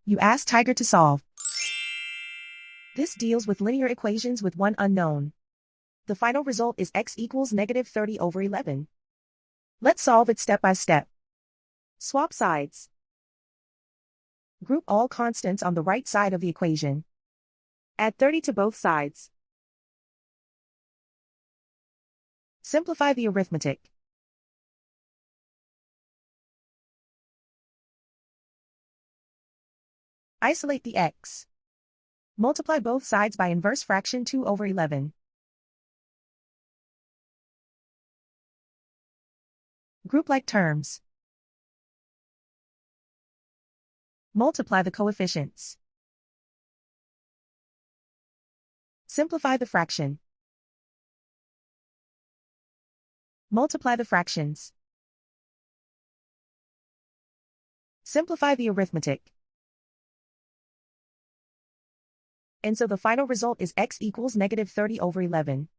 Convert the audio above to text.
You ask Tiger to solve. This deals with linear equations with one unknown. The final result is x equals -30/11. Let's solve it step by step. Swap sides. Group all constants on the right side of the equation. Add 30 to both sides. Simplify the arithmetic. Isolate the x. Multiply both sides by inverse fraction 2/11. Group like terms. Multiply the coefficients. Simplify the fraction. Multiply the fractions. Simplify the arithmetic. And so the final result is x equals -30/11.